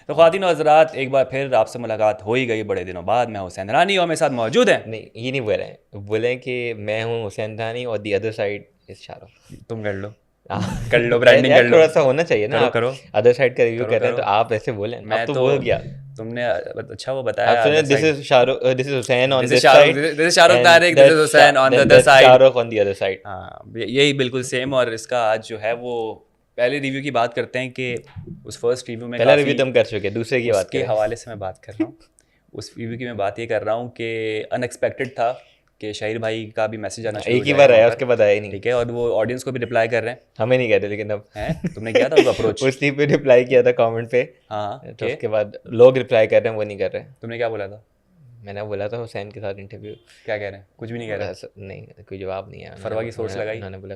तो ख़वातीन और हज़रात, एक बार फिर आपसे मुलाकात हो ही गई बड़े दिनों बाद। मैं हुसैन रानी और मेरे साथ मौजूद हैं। नहीं, ये नहीं बोल रहे हैं, बोले कि मैं हूँ हुसैन रानी और the other side is Shahrukh. तुम कर लो, कर लो, यार ब्रांडिंग कर यार लो। थोड़ा सा होना चाहिए ना। करो आप करो अदर साइड का रिव्यू करो कर रहे हैं करो। तो आप ऐसे बोले, अब मैं तो तो, बोल गया। तुमने अच्छा वो आप बताया सुने, other this side. Is Shahrukh, this is Hussain on this is this Shahrukh, side this is Shahrukh and Tariq, this is Hussain on the other that's side. Shahrukh on the other side. हाँ, यही बिल्कुल सेम। और इसका आज जो है वो पहले रिव्यू की बात करते हैं कि उस फर्स्ट रिव्यू में पहला रिव्यू काफ़ी, तुम कर चुके, दूसरे की बात उसके करें। हवाले से मैं बात कर रहा हूँ। उस रिव्यू की मैं बात ये कर रहा हूँ कि अनएक्सपेक्टेड था कि शाहिर भाई का भी मैसेज आना शुरू हो एक ही जाएगा बार वहाँ आया, पर। उसके बाद आया ही नहीं। ठीक है, और वो ऑडियंस को भी रिप्लाई कर रहे हैं। हमें नहीं कहते लेकिन अब हैं, तुमने किया था उसको अप्रोच? उसी पे रिप्लाई किया था कमेंट पे, हाँ, तो के उसके बाद लोग रिप्लाई कर रहे हैं, वो नहीं कर रहे। तुमने क्या बोला था? मैंने बोला था हुसैन के साथ इंटरव्यू। क्या कह रहे हैं? कुछ भी नहीं कह रहे? नहीं, कोई जवाब नहीं आया। फरवा की सोर्स लगाई? उन्होंने बोला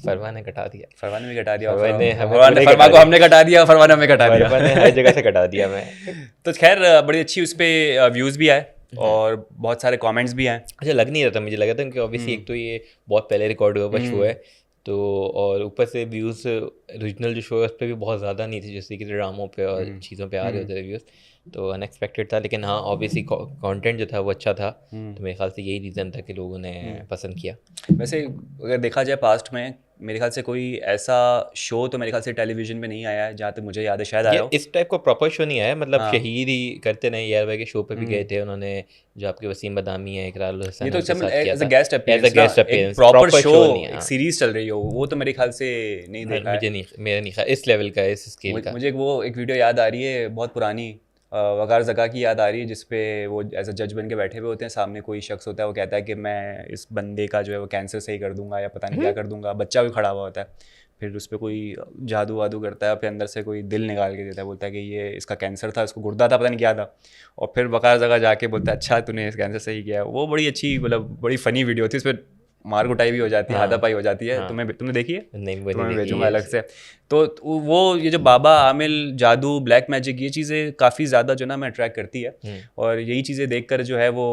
फरवा ने कटा दिया। फरवा ने भी कटा दिया और फरवा ने हमें फरवा ने, पूरे फरवा कटा को दिया। हमने कटा दिया, फरवा ने हमें कटा दिया। फरवा ने हर जगह से कटा दिया मैं। तो खैर बड़ी अच्छी उस पर व्यूज़ भी आए और बहुत सारे कमेंट्स भी आए। अच्छा लग नहीं रहा था, मुझे लगा था कि ऑब्वियसली एक तो ये बहुत पहले रिकॉर्ड हुआ हुआ शो है, तो और ऊपर से व्यूज़ ओरिजिनल जो शो है उस पर भी बहुत ज़्यादा नहीं थे, जैसे कि ड्रामों पे और चीज़ों पे आ रहे होते रिव्यूज़, तो अनएक्सपेक्टेड था। लेकिन हाँ, ऑब्वियसली कंटेंट जो था वो अच्छा था, तो मेरे ख्याल से यही रीज़न था कि लोगों ने पसंद किया। वैसे अगर देखा जाए पास्ट में, मेरे ख्याल से कोई ऐसा शो तो मेरे ख्याल से टेलीविज़न में नहीं आया है जहाँ तक मुझे याद है, शायद ये आया हो। इस टाइप का प्रॉपर शो नहीं आया, मतलब हाँ। शहीद ही करते नहीं, यार भाई के शो पे भी गए थे उन्होंने, जो आपके वसीम बदामी है, इकरार ये हुसैन तो उनके साथ किया एज अ था गेस्ट एज अ अपीयरेंस ना, गेस्ट एक अपीयरेंस। प्रॉपर शो, नहीं है, एक हाँ। सीरीज चल रही हो, वो तो मेरे ख्याल से नहीं देखा मुझे है। नहीं, मेरा नहीं ख्याल इस लेवल का, इस स्केल का। मुझे एक वीडियो याद आ रही है बहुत पुरानी, वकार ज़का की याद आ रही है, जिसपे वो एज अ जज बन के बैठे हुए होते हैं, सामने कोई शख्स होता है, वो कहता है कि मैं इस बंदे का जो है वो कैंसर सही कर दूंगा या पता नहीं क्या कर दूंगा। बच्चा भी खड़ा हुआ होता है, फिर उस पर कोई जादू वादू करता है, फिर अंदर से कोई दिल निकाल के देता है, बोलता है कि ये इसका कैंसर था, इसको गुर्दा था, पता नहीं क्या था। और फिर वकार ज़का जाके बोलता है अच्छा तूने इस कैंसर सही किया। वो बड़ी अच्छी, मतलब बड़ी फ़नी वीडियो थी, उस पर मार कुटाई भी हो जाती है, हाथापाई हो जाती है। तुमने देखी है? नहीं, वो तुम्हें नहीं मैं देखी भेजूंगा ये। अलग से। तो वो ये जो बाबा आमिल, जादू, ब्लैक मैजिक, ये चीज़ें काफ़ी ज़्यादा जो ना मैं अट्रैक्ट करती है। और यही चीज़ें देखकर जो है वो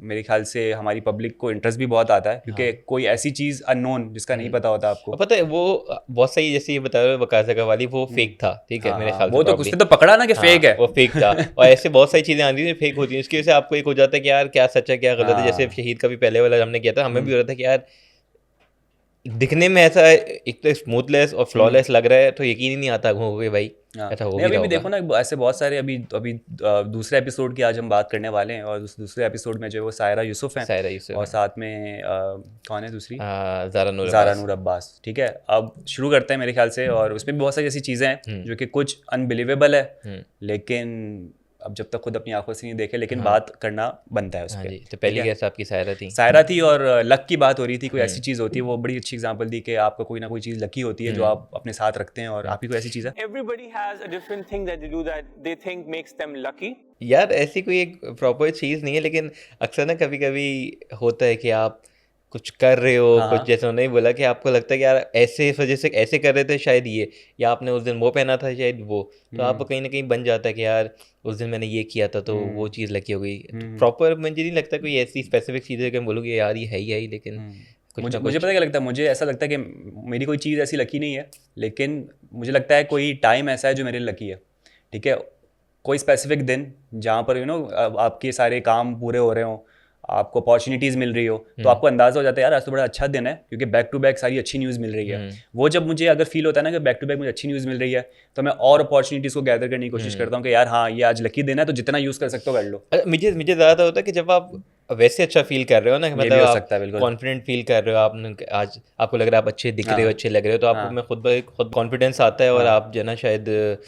मेरे ख्याल से हमारी पब्लिक को इंटरेस्ट भी बहुत आता है, क्योंकि कोई ऐसी चीज़ अननोन जिसका नहीं पता होता आपको। और पता है वो बहुत सही, जैसे ये बता रहे हो वकार ज़का वाली, वो फेक था, ठीक है, हाँ मेरे हाँ, ख्याल से वो तो प्रॉब्ली। उसने तो पकड़ा ना कि फेक है। वो फेक था, और ऐसे बहुत सारी चीज़ें आती हैं फेक होती हैं, इसकी वजह से आपको एक हो जाता है कि यार क्या सच है क्या गलत है। जैसे शहीद का भी पहले वाला हमने किया था, हमें भी हो रहा था कि यार दिखने में ऐसा एक तो स्मूथलेस और फ्लॉलेस लग रहा है, तो यकीन ही नहीं आता हो कि भाई हाँ, ऐसा हो नहीं भी अभी रहा भी होगा। देखो ना, ऐसे बहुत सारे अभी अभी दूसरे एपिसोड की आज हम बात करने वाले हैं, और उस दूसरे एपिसोड में जो है वो सायरा यूसुफ हैं, सायरा यूसुफ और हैं। साथ में कौन है दूसरी? ज़ारा नूर ज़ारा अब्बास। नूर अब्बास। ठीक है, अब शुरू करते हैं मेरे ख्याल से। और उसमें भी बहुत सारी ऐसी चीज़ें हैं जो कि कुछ अनबिलीवेबल है, लेकिन अब जब तक खुद अपनी आंखों से नहीं देखे, लेकिन बात करना बनता है उस हाँ पर। जी, तो ठीक पहली है, गेस्ट आपकी सायरा थी। सायरा थी, और लक की बात हो रही थी। कोई ऐसी चीज़ होती है, वो बड़ी अच्छी एग्जांपल दी कि आपका कोई ना कोई चीज़ लकी होती है जो आप अपने साथ रखते हैं, और आप ही कोई ऐसी चीज़ है। Everybody has a different thing that they do that they think makes them lucky. यार ऐसी कोई एक प्रॉपर चीज़ नहीं है, लेकिन अक्सर ना कभी कभी होता है कि आप कुछ कर रहे हो, हाँ, कुछ हाँ। जैसे उन्होंने बोला कि आपको लगता है कि यार ऐसे इस वजह से ऐसे कर रहे थे शायद ये, या आपने उस दिन वो पहना था शायद वो, तो आपको कहीं ना कहीं बन जाता है कि यार उस दिन मैंने ये किया था तो वो चीज़ लकी हो गई। प्रॉपर मुझे नहीं लगता कोई ऐसी स्पेसिफिक चीज़ है कि मैं बोलूँगी यार ये है ही, लेकिन कुछ मुझे ना मुझे कुछ। पता क्या लगता है, मुझे ऐसा लगता है कि मेरी कोई चीज़ ऐसी लकी नहीं है, लेकिन मुझे लगता है कोई टाइम ऐसा है जो मेरे लिए लकी है। ठीक है, कोई स्पेसिफिक दिन जहाँ पर आपके सारे काम पूरे हो रहे हों, आपको अपॉर्चुनिटीज़ मिल रही हो, तो आपको अंदाज़ा हो जाता है यार आज तो बड़ा अच्छा दिन है, क्योंकि बैक टू बैक सारी अच्छी न्यूज़ मिल रही है। वो जब मुझे अगर फील होता है ना कि बैक टू बैक मुझे अच्छी न्यूज़ मिल रही है, तो मैं और अपॉर्चुनिटीज़ को गैदर करने की कोशिश करता हूँ कि यार हाँ ये आज लकी दिन है, तो जितना यूज़ कर सकते हो कर लो। मुझे ज़्यादा होता है कि जब आप वैसे अच्छा फील कर रहे हो ना, कि ये भी मतलब हो आप सकता है, बिल्कुल। कॉन्फिडेंट फील कर रहे हो, आपने आज आपको लग रहा है आप अच्छे दिख रहे हो, अच्छे लग रहे हो, तो आपको में खुद कॉन्फिडेंस आता है, और आप जो है ना शायद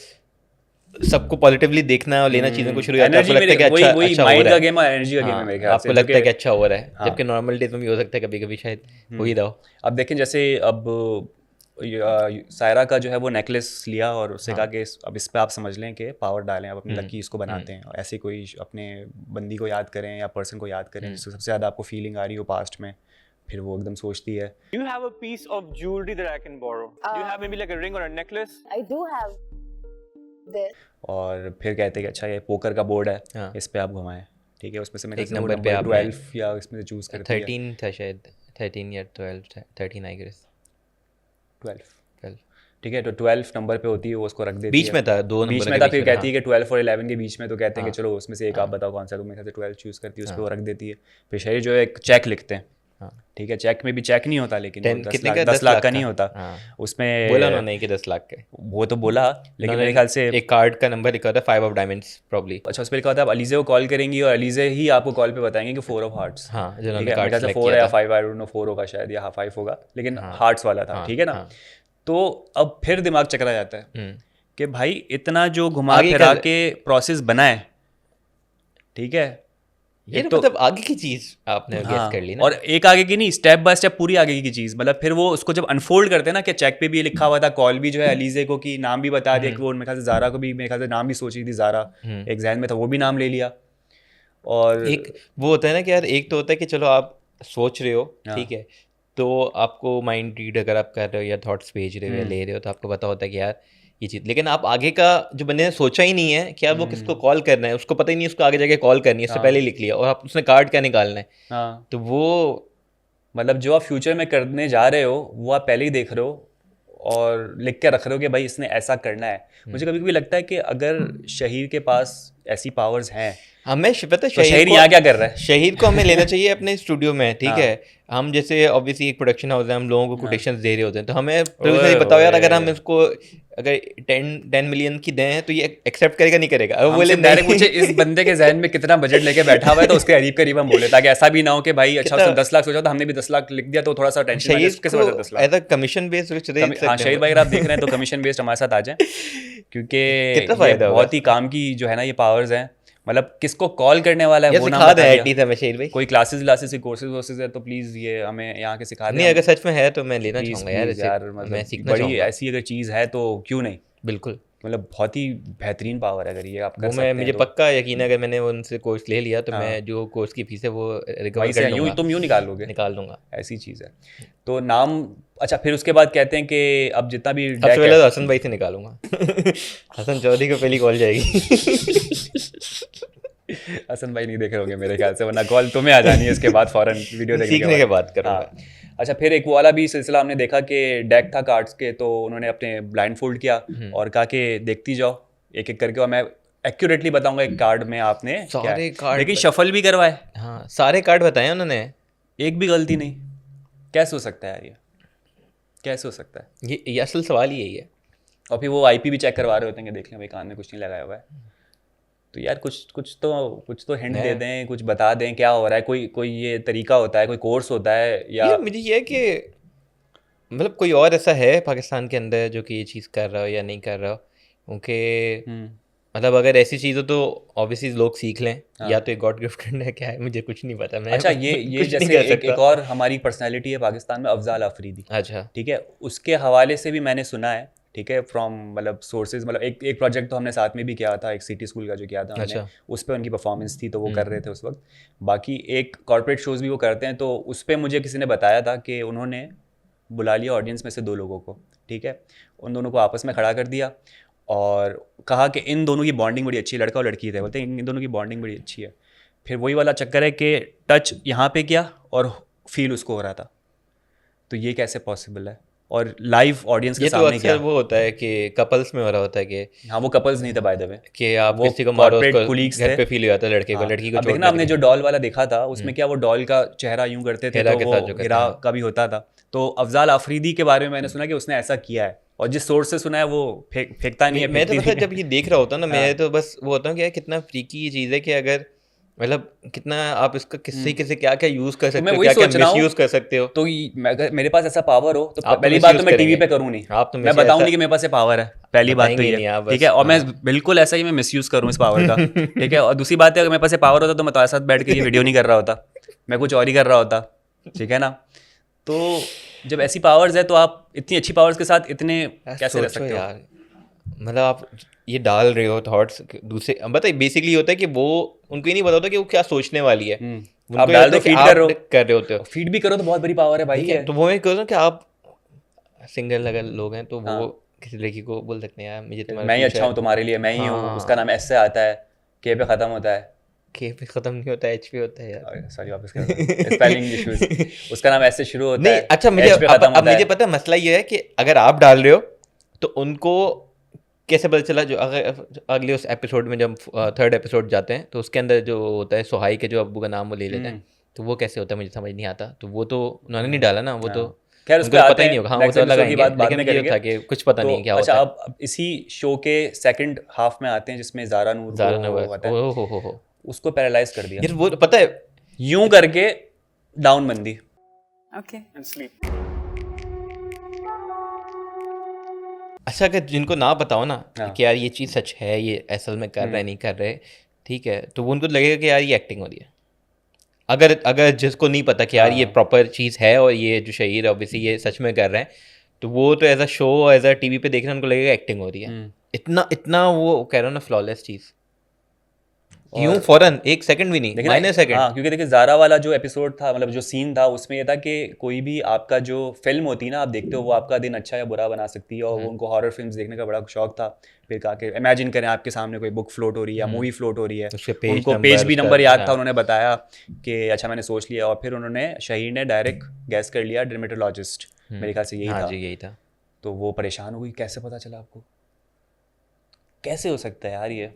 सबको पॉजिटिवली देखना और लेना चीज़ों को शुरू करते हैं। आपको एनर्जी लगता है कि मेरे अच्छा वही अच्छा हो माइंड रहा का है। गेम है, एनर्जी का गेम है मेरे ख्याल से, आपको लगता है कि अच्छा हो रहा है, हाँ। जबकि नॉर्मल डेज में भी हो सकता है कभी कभी शायद हो ही रहा हो। अब देखें जैसे अब सायरा का जो है वो नेकलेस लिया, और उससे कहा कि अब इस पे आप समझ लें कि पावर डालें, आप अपनी लकी इसको बनाते हैं, और ऐसे कोई अपने बंदी को याद करें या पर्सन को याद करें जिससे सबसे ज़्यादा आपको फीलिंग आ रही हो पास्ट में, फिर वो एकदम सोचती है। Do you have a piece of jewelry that I can borrow? Do you have maybe like a ring or a necklace? I do have this. और फिर कहते हैं कि अच्छा ये पोकर का बोर्ड है, हाँ। इस पे आप घुमाएं। ठीक है, उसमें से मेरे एक नंबर पे आपने 12 या इसमें से चूज़ करती है। 13 था शायद, 13 या 12, 13 आई गेस। 12। ठीक है, तो 12 नंबर पे होती है, वो उसको रख देती बीच है। में था, 2 बीच नंबर में के था, बीच फिर में कहती था। है कि 12 और 11 के बीच में, तो कहते हैं हाँ। कि चलो उसमें से एक आप बताओ कौन सा, तो मेरे ख्याल से 12 चूज़ करती है, उस पर हाँ। वो रख देती है। फिर शहरी जो है एक चेक लिखते हैं, हाँ। ठीक है, चेक में भी चेक नहीं होता, लेकिन वो 10 कितने लाख का? 10 लाख का नहीं होता हाँ। उसमें। बोला उन्होंने कि 10 लाख का। वो तो बोला, लेकिन मेरे ख्याल से एक कार्ड का नंबर लिखा होता है 5 ऑफ डायमंड्स प्रॉब्ली। अच्छा, उस पर लिखा होता है आप अलीज़े को कॉल करेंगी और अलीज़े ही आपको कॉल पे बताएंगे कि 4 ऑफ हार्ट्स। हाँ, ठीक जिन्होंने है, मेरे कार्ड ख्याल से सेलेक्ट 4 किया या था। 5, आई डोंट नो, 4 होगा शायद या 5 होगा, लेकिन हाँ। हार्ट्स वाला था, हाँ, ठीक है ना। हाँ। तो अब फिर दिमाग चकरा जाता है हम्म। कि भाई इतना जो घुमा आगे फिरा क्या- के प्रोसेस बना है, ठीक है, ये एक तो मतलब आगे की चीज आपने गेस हाँ, कर ली ना। और एक आगे की नहीं, स्टेप बाय स्टेप पूरी आगे की चीज़, मतलब फिर वो उसको जब अनफोल्ड करते हैं ना, कि चेक पे भी ये लिखा हुआ था, कॉल भी जो है अलीज़े को की नाम भी बता दिया, कि वो मेरे ख्याल से ज़ारा को भी, मेरे ख्याल से नाम भी सोच रही थी ज़ारा, एक जहन में था, वो भी नाम ले लिया। और एक वो होता है ना कि यार, एक तो होता है कि चलो आप सोच रहे हो, हाँ। ठीक है, तो आपको माइंड रीड अगर आप कर रहे हो या थॉट्स भेज रहे हो या ले रहे हो, तो आपको पता होता है कि यार ये चीज़, लेकिन आप आगे का जो बंदे ने सोचा ही नहीं है कि यार वो किसको कॉल करना है, उसको पता ही नहीं उसको आगे जाके कॉल करनी है, इससे पहले ही लिख लिया, और आप उसने कार्ड क्या निकालना है, हाँ, तो वो मतलब जो आप फ्यूचर में करने जा रहे हो वो आप पहले ही देख रहे हो और लिख के रख रहे हो कि भाई इसने ऐसा करना है। मुझे कभी कभी लगता है कि अगर शहीर के पास ऐसी पावर्स हैं, हमें पता है तो शहीर को- यहाँ क्या कर रहा है? शहीद को हमें लेना चाहिए अपने स्टूडियो में, ठीक हाँ। है। हम जैसे ऑब्वियसली एक प्रोडक्शन हाउस है, हम लोगों को कोटेशंस दे रहे होते हैं, तो हमें प्रोड्यूसर ओए, बताओ यार, ओए। अगर हम इसको अगर 10 मिलियन की दें तो ये एक्सेप्ट करेगा नहीं करेगा? अब बोले डायरेक्ट नहीं। पूछे इस बंदे के जहन में कितना बजट लेके बैठा हुआ है, तो उसके करीब करीब हम बोले, ताकि ऐसा भी ना हो कि भाई अच्छा उसने 10 लाख सोचा था, हमने भी 10 लाख लिख दिया, तो थोड़ा सा टेंशन आ जाए, शहीद कैसे को बचा 10 lakh. As a commission based हाँ, शहीद भाई अगर आप देख रहे हैं तो कमीशन बेस्ड हमारे साथ आ जाए, क्योंकि कितना ये फायदा होगा बहुत ही काम की जो है ना ये पावर्स हैं। मतलब किसको कॉल करने वाला है ये वो नाम सिखा बता दें दिया। एटलीस्ट हमें शहीद भाई। कोई क्लासेस कोर्सेज वोर्सेज है तो प्लीज़ ये हमें यहाँ के सिखा दें। नहीं, अगर सच में है तो मैं लेना प्लीज़ चाहूंगा यार, प्लीज़ इसे यार, मैं मतलब सीखना बड़ी चाहूंगा। ऐसी अगर चीज़ है तो क्यों नहीं, बिल्कुल, मतलब बहुत ही बेहतरीन पावर है अगर ये आप कर वो सकते मैं हैं मुझे तो। पक्का यकीन है, अगर मैंने उनसे कोर्स ले लिया तो हाँ। मैं जो कोर्स की फीस है वो रिकवर वहीं से कर यूँ लूंगा, तुम यूँ निकाल लोगे, निकाल लूंगा। ऐसी चीज़ है। तो नाम अच्छा, फिर उसके बाद कहते हैं कि अब जितना भी सबसे deck पहले है, तो हसन भाई से निकालूंगा। हसन चौधरी को पहली कॉल जाएगी। हसन भाई नहीं देख रहे होंगे मेरे ख्याल से, वरना कॉल तुम्हें आ जानी है इसके बाद फौरन वीडियो देखने सीखने के बाद करूंगा। हाँ। अच्छा, फिर एक वो वाला भी सिलसिला हमने देखा कि डेक था कार्ड्स के, तो उन्होंने अपने ब्लाइंड फोल्ड किया और कहा कि देखती जाओ एक एक करके, और मैं एक्यूरेटली बताऊंगा एक कार्ड में आपने क्या सारे है। कार्ड लेकिन शफल भी करवाए, हाँ, सारे कार्ड बताए उन्होंने। एक भी गलती नहीं। कैसे हो सकता है यार ये, कैसे हो सकता है? ये असल सवाल ही यही है। और फिर वो आईपी भी चेक करवा रहे होते हैं कि देख लें भाई कान में कुछ नहीं लगाया हुआ है, तो यार कुछ तो हिंट दे दें, कुछ बता दें क्या हो रहा है। कोई ये तरीका होता है, कोई कोर्स होता है, या यार मुझे ये है कि मतलब कोई और ऐसा है पाकिस्तान के अंदर जो कि ये चीज़ कर रहा हो या नहीं कर रहा हो, क्योंकि मतलब अगर ऐसी चीज़ हो तो ऑब्वियसली लोग सीख लें, या तो एक गॉड गिफ्टेड है, क्या है मुझे कुछ नहीं पता। मैं अच्छा, ये कुछ नहीं जैसे कह सकता। एक और हमारी पर्सनैलिटी है पाकिस्तान में, अफजाल अफरीदी, अच्छा, ठीक है, उसके हवाले से भी मैंने सुना है, ठीक है, फ्रॉम मतलब सोर्सेज, मतलब एक प्रोजेक्ट तो हमने साथ में भी किया था, एक सिटी स्कूल का जो किया था हमने, अच्छा। उस पर उनकी परफॉर्मेंस थी तो वो कर रहे थे उस वक्त। बाकी एक कॉर्पोरेट शोज़ भी वो करते हैं, तो उस पर मुझे किसी ने बताया था कि उन्होंने बुला लिया ऑडियंस में से 2 लोगों को, ठीक है, उन दोनों को आपस में खड़ा कर दिया और कहा कि इन दोनों की बॉन्डिंग बड़ी अच्छी है, लड़का और लड़की थे, बोलते हैं इन दोनों की बॉन्डिंग बड़ी अच्छी है। फिर वही वाला चक्कर है कि टच यहाँ पे किया और फील उसको हो रहा था, तो ये कैसे पॉसिबल है? और लाइव ऑडियंस के ये तो सामने अक्सर क्या? वो होता है कि कपल्स में हो रहा होता है कि हाँ, वो कपल्स नहीं थे बाय द वे, आप वो किसी को मारो, corporate उसको colleagues घर थे। पे फील हो जाता है लड़के को, हाँ, लड़की को अब चोट देखना, हमने लग जो डॉल वाला देखा था उसमें क्या वो डॉल का चेहरा यूं करते थे, हीरा तो के वो साथ जो करते हीरा हैं। का भी होता था। तो अफजाल आफरीदी के बारे में मैंने सुना कि उसने ऐसा किया है, और जिस सोर्स से सुना है वो फेंकता नहीं है, मैं तो फेंकती पता है, नहीं जब ये देख रहा होता हूँ ना, मैं हाँ। तो बस वो होता हूँ कि यार कितना फ्रीकी ये चीज़ है कि अगर मतलब कितना आप इसका किससे किससे क्या क्या यूज़ कर सकते मैं हो, वही क्या क्या सोच रहा हूँ। मिसयूज़ कर सकते हो। तो अगर मेरे पास ऐसा पावर हो तो आप तो पहली बात तो misuse मैं टीवी करेंगे। पे करूँ नहीं, आप तो मैं misuse बताऊँ नहीं ऐसा- कि मेरे पास ये पावर है, पहली बात तो बताएंगे ये नहीं आप है, ठीक बस, है, और मैं हाँ। बिल्कुल ऐसा ही मैं मिसयूज़ करूँ इस पावर का, ठीक है। और दूसरी बात है, अगर मेरे पास ये पावर होता तो मैं तुम्हारे साथ बैठ के ये वीडियो नहीं कर रहा होता, मैं कुछ और ही कर रहा होता, ठीक है ना। तो जब ऐसी पावर्स है तो आप इतनी अच्छी पावर्स के साथ इतने कैसे रह सोचो सकते हो? यार, मतलब आप ये डाल रहे हो थॉट्स दूसरे, बताइए बेसिकली होता है कि वो उनको ही नहीं पता होता कि वो क्या सोचने वाली है। उनको आप ये डाल होता दो, है कि फीड आप कर रहे हो, कर रहे होते हो, फीड भी करो तो बहुत बड़ी पावर है भाई ठीक है। ये। तो वो मैं कह रहा हूँ कि आप सिंगल अगर लोग हैं तो वो हाँ। किसी लड़की को बोल सकते हैं यार मुझे तुम्हारा मैं ही future- अच्छा हूँ तुम्हारे लिए, मैं ही हूँ, हाँ। उसका नाम एस से आता है, के पे ख़त्म होता है, के पे खत्म नहीं होता है, एच पे होता है यार। सॉरी वापस कर स्पेलिंग इश्यूज, उसका नाम एस से शुरू होता नहीं, है, अच्छा मुझे H पे अब खत्म होता मुझे है। पता है मसला ये है कि अगर आप डाल रहे हो तो उनको कैसे पता चला, जो अगले उस एपिसोड में जब थर्ड एपिसोड जाते हैं तो उसके अंदर जो होता है सुहाई के जो अब्बू का नाम वो ले लेते हैं, तो वो कैसे होता है मुझे समझ नहीं आता। तो वो तो उन्होंने नहीं डाला ना, वो तो खैर उनको उसको तो आते पता ही हैं, नहीं होगा। हाँ वो next तो episode की लगाएंगे, बात बाद लेकिन में ये करेंगे। था कि कुछ पता तो नहीं क्या अच्छा, होता है। अब इसी शो के सेकंड हाफ में आते हैं जिसमें ज़ारा नूर ज़ारा को नवाज़, आता है, ओहो उसको पैरालाइज कर दिया यार, वो तो पता है। यूं करके, डाउन बंदी। Okay. And sleep. अच्छा, अगर जिनको ना बताओ ना हाँ। कि यार ये चीज़ सच है, ये असल में कर रहे नहीं कर रहे, ठीक है, तो वो उनको लगेगा कि यार ये एक्टिंग हो रही है। अगर अगर जिसको नहीं पता कि यार ये प्रॉपर चीज़ है और ये जो शहीद है ऑब्वियसली ये सच में कर रहे हैं, तो वो तो as a show as a TV पे देख रहे हैं, उनको लगेगा एक्टिंग हो रही है। इतना वो कह रहा हूँ ना, फ्लॉलेस चीज़, यूं फौरन 1 सेकंड भी नहीं, देखिए माइनस ना, सेकंड। हाँ, क्योंकि देखिए ज़ारा वाला जो एपिसोड था, मतलब जो सीन था, उसमें ये था कि कोई भी आपका जो फिल्म होती है ना, आप देखते हो, वो आपका दिन अच्छा या बुरा बना सकती है, और वो उनको हॉरर फिल्म्स देखने का बड़ा शौक था। फिर कहा कि इमेजिन करें आपके सामने कोई बुक फ्लोट हो रही है या मूवी फ्लोट हो रही है, उसके पेज उनको नंबर, पेज भी उसका- नंबर याद था, हाँ। उन्होंने बताया कि अच्छा मैंने सोच लिया, और फिर उन्होंने, शहीद ने डायरेक्ट गैस कर लिया डर्मेटोलॉजिस्ट, मेरे ख्याल से यही हाँ था। जी, यही था। तो वो परेशान हो गई, कैसे पता चला आपको, कैसे हो सकता है यार ये।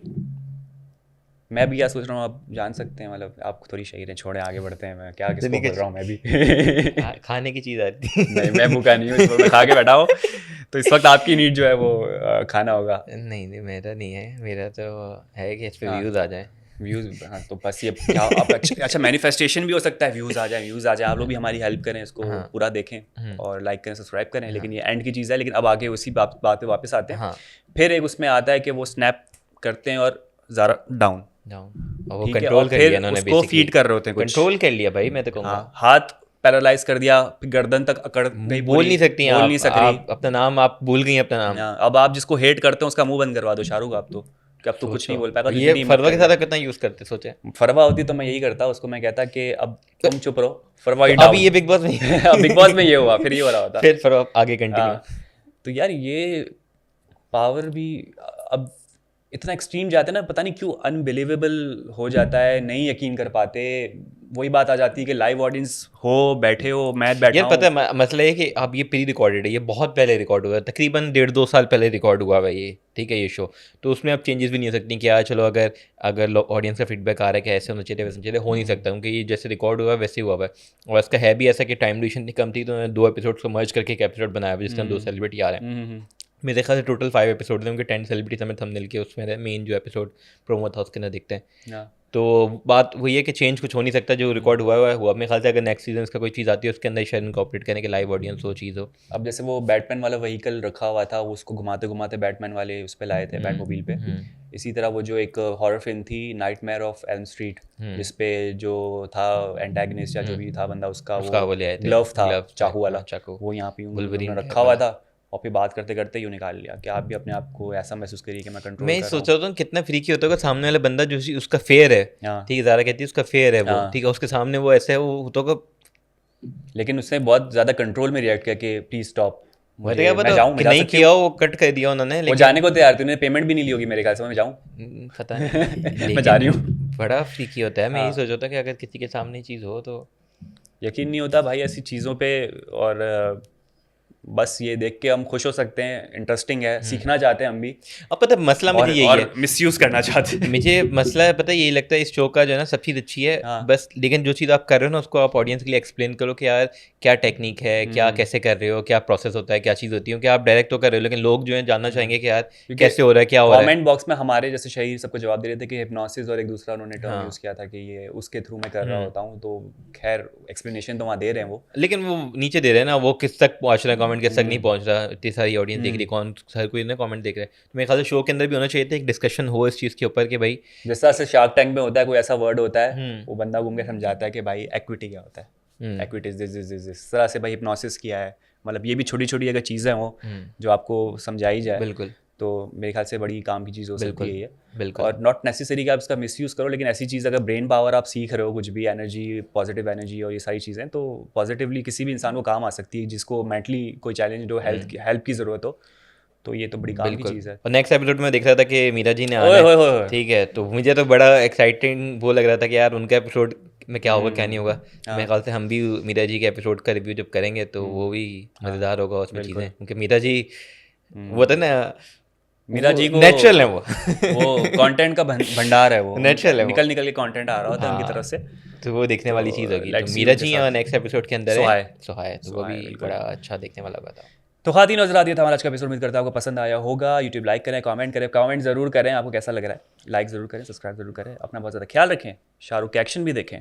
मैं भी क्या सोच रहा हूँ, आप जान सकते हैं, मतलब आप थोड़ी शहीद हैं, छोड़े आगे बढ़ते हैं, मैं क्या किसको बोल रहा हूँ मैं भी। खाने की चीज़ आती है। नहीं, मैं भूखा नहीं हूँ, इस वक्त मैं खा के बैठा हूँ, तो इस वक्त आपकी नीड जो है वो खाना होगा। नहीं मेरा नहीं है, मेरा तो है कि इस पे हाँ। व्यूज़ आ जाए। व्यूज़, हाँ, तो बस ये क्या आप अच्छा मैनिफेस्टेशन भी हो सकता है, व्यूज़ आ जाए, आप लोग भी हमारी हेल्प करें, इसको पूरा देखें और लाइक करें, सब्सक्राइब करें, लेकिन ये एंड की चीज़ है। लेकिन अब आगे उसी बात पे वापस आते हैं। हाँ। फिर एक उसमें आता है कि वो स्नैप करते हैं और ज़ारा डाउन, और वो ठीक है, कंट्रोल और कर फिर लिया उन्होंने, उसको फीड कर रहे होते हैं कुछ, कंट्रोल कर लिया भाई, मैं तो कहूँगा। हाँ, हाथ पैरालाइज कर दिया, फिर गर्दन तक अकड़ गई, बोल नहीं सकती हैं बोल आप, नहीं सक रही। आप अपना नाम, आप भूल गई अपना नाम। हाँ, अब आप जिसको हेट करते हो उसका मुंह बंद करवा दो शाहरुख, आप तो कि अब तो कुछ नहीं बोल पाएगा। तो ये इतनी हिम्मत फरवा के कर साथ कितना यूज़ करते सोचे। फरवा होती तो मैं यही करता, उसको मैं कहता कि अब तुम चुप रहो, फरवा ही तो अभी डाउन। ये बिग बॉस में बिग बॉस में ये हुआ, फिर ये हो रहा होता। फिर फरवा आगे कंटिन्यू। हाँ, तो यार ये पावर भी अब इतना एक्सट्रीम जाते हैं ना, पता नहीं क्यों अनबिलीवेबल हो जाता है, नहीं यकीन कर पाते। वही बात आ जाती है कि लाइव ऑडियंस हो, बैठे हो, मैं बैठा यार पता हूँ। है मसला है कि अब ये प्री रिकॉर्डेड है, ये बहुत पहले रिकॉर्ड हुआ है, तकरीबन 1.5-2 साल पहले रिकॉर्ड हुआ है ये, ठीक है, ये शो। तो उसमें अब चेंजेस भी नहीं हो सकती कि यार चलो अगर ऑडियंस का फीडबैक आ रहा है कि ऐसे होना चाहिए वैसे होना चाहिए, हो नहीं सकता, क्योंकि ये जैसे रिकॉर्ड हुआ है वैसे ही हुआ है। और इसका है भी ऐसा कि टाइम ड्यूरेशन इतनी कम थी, तो उन्होंने 2 एपिसोड्स को मर्ज करके एक एपिसोड बनाया हुआ, जिसके अंदर 2 सेलिब्रिटी आ रहे हैं। मेरे ख्याल से टोटल 5 एपिसोड थे, उनके 10 सेलिब्रिटीज हमें थंबनेल के उसमें मेन जो एपिसोड प्रोमो था उसके अंदर दिखते हैं। हाँ। तो बात वही है कि चेंज कुछ हो नहीं सकता, जो रिकॉर्ड हुआ हुआ। मेरे ख्याल से अगर नेक्स्ट सीजन का कोई चीज़ आती है उसके अंदर शायद इनकॉर्पोरेट करने के लाइव ऑडियंस हो, चीज़ हो। अब जैसे वो बैटमैन वाला व्हीकल रखा हुआ था, वो उसको घुमाते घुमाते बैटमैन वाले उस पे लाए थे, बैटमोबाइल पे। इसी तरह वो जो एक हॉरर फिल्म थी नाइटमेयर ऑफ एल्म स्ट्रीट, जिसपे जो था एंटागनिस्ट या जो भी था बंदा, उसका वो ले आए थे, ग्लव था, glove, चाकू वाला, चाकू, वो यहाँ पे Wolverine उन्होंने type रखा हुआ वाला। था, और फिर बात करते करते यूँ निकाल लिया कि आप भी अपने आप को ऐसा महसूस करिए कि मैं कंट्रोल मैं कर रहा सोच रहा था कितना फ्रीकी होता होगा सामने वाला बंदा, जो उसका फेयर है, हाँ। ठीक है, ज़ारा कहती है उसका फेयर है वो, हाँ। ठीक है, उसके सामने वो ऐसा है, वो होता होगा। लेकिन उसने बहुत ज़्यादा कंट्रोल में रिएक्ट किया कि प्लीज स्टॉप, मैं क्या मैं पता जाऊँ, कि नहीं किया, वो कट कर दिया उन्होंने, वो लेकिन जाने को तैयार थी, उन्होंने पेमेंट भी नहीं ली होगी मेरे ख्याल से, मैं जाऊँ। पता नहीं। मैं जा रही हूँ। बड़ा फ्रीकी होता है। मैं यही हाँ। सोच रहा था कि अगर किसी के सामने चीज़ हो तो यकीन नहीं होता भाई ऐसी चीज़ों पे, और बस ये देख के हम खुश हो सकते हैं, इंटरेस्टिंग है, सीखना चाहते हैं हम भी, अब पता है मसला मुझे यही है, मिसयूज करना चाहते हैं। मुझे मसला है पता है, यही लगता है इस शो का जो है ना, सब चीज़ अच्छी है, हाँ। बस लेकिन जो चीज़ आप कर रहे हो ना उसको आप ऑडियंस के लिए एक्सप्लेन करो कि यार क्या टेक्निक है, क्या कैसे कर रहे हो, क्या प्रोसेस होता है, क्या चीज़ होती है, क्योंकि आप डायरेक्ट तो कर रहे हो, लेकिन लोग जो है जानना चाहेंगे कि यार कैसे हो रहा है, क्या हो रहा है। कमेंट बॉक्स में हमारे जैसे शहीद सबको जवाब दे रहे थे कि हिप्नोसिस, और एक दूसरा उन्होंने टर्म यूज़ किया था कि ये उसके थ्रू मैं कर रहा होता हूँ, तो खैर एक्सप्लेनेशन तो वहाँ दे रहे हैं वो, लेकिन वो नीचे दे रहे हैं ना, वो किस तक पहुंच रहा है, कमेंट किस तक नहीं पहुंच रहा, इतनी सारी ऑडियंस देख रही है, कौन हर कोई ना कमेंट देख रहा है। तो मेरे ख्याल से शो के अंदर भी होना चाहिए था, एक डिस्कशन हो इस चीज़ के ऊपर कि भाई जिस तरह से शार्क टैंक में होता है, कोई ऐसा वर्ड होता है, वो बंदा घूम के समझाता है कि भाई एक्विटी क्या होता है, एक्विटी इस तरह से भाई हिप्नोसिस किया है, मतलब ये भी छोटी छोटी अगर चीज़ें हो जो आपको समझाई जाए, बिल्कुल, तो मेरे ख्याल से बड़ी काम की चीज़ हो सकती है ये। बिल्कुल। और नॉट नेसेसरी कि आप इसका मिसयूज़ करो, लेकिन ऐसी चीज़ अगर ब्रेन पावर आप सीख रहे हो, कुछ भी एनर्जी, पॉजिटिव एनर्जी और ये सारी चीज़ें, तो पॉजिटिवली किसी भी इंसान को काम आ सकती है, जिसको मेंटली कोई चैलेंज हो, हेल्प की ज़रूरत हो, तो ये तो बड़ी काम की चीज़ है। और नेक्स्ट एपिसोड में देख रहा था कि मीरा जी ने आना ओए है, होए होए। ठीक है, तो मुझे तो बड़ा एक्साइटिंग वो लग रहा था कि यार उनका एपिसोड में क्या होगा क्या नहीं होगा। मेरे ख्याल से हम भी मीरा जी के एपिसोड का रिव्यू जब करेंगे तो वो भी मज़ेदार होगा उसमें चीज़ें, क्योंकि मीरा जी वो था ना, मीरा जी को नेचुरल है वो वो कंटेंट का भंडार है वो, Natural है वो। निकल निकल के कंटेंट आ रहा होता है उनकी हाँ, तरफ से। तो वो देखने वाली चीज़ होगी। तो let's see मीरा उनके जी साथ। नेक्स्ट एपिसोड के अंदर सोहाय। है सोहाय, तो वो सोहाय, भी बिल्कुल। बड़ा अच्छा देखने वाला होगा था। तो खातिन हज़रात, ये था हमारा आज का एपिसोड। उम्मीद करता है आपको पसंद आया होगा। यूट्यूब लाइक करें, कमेंट करें, कमेंट ज़रूर करें आपको कैसा लग रहा है, लाइक ज़रूर करें, सब्सक्राइब ज़रूर करें, अपना बहुत ज़्यादा ख्याल रखें, शाहरुख के एक्शन भी देखें।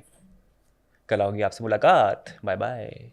कल होगी आपसे मुलाकात, बाय बाय।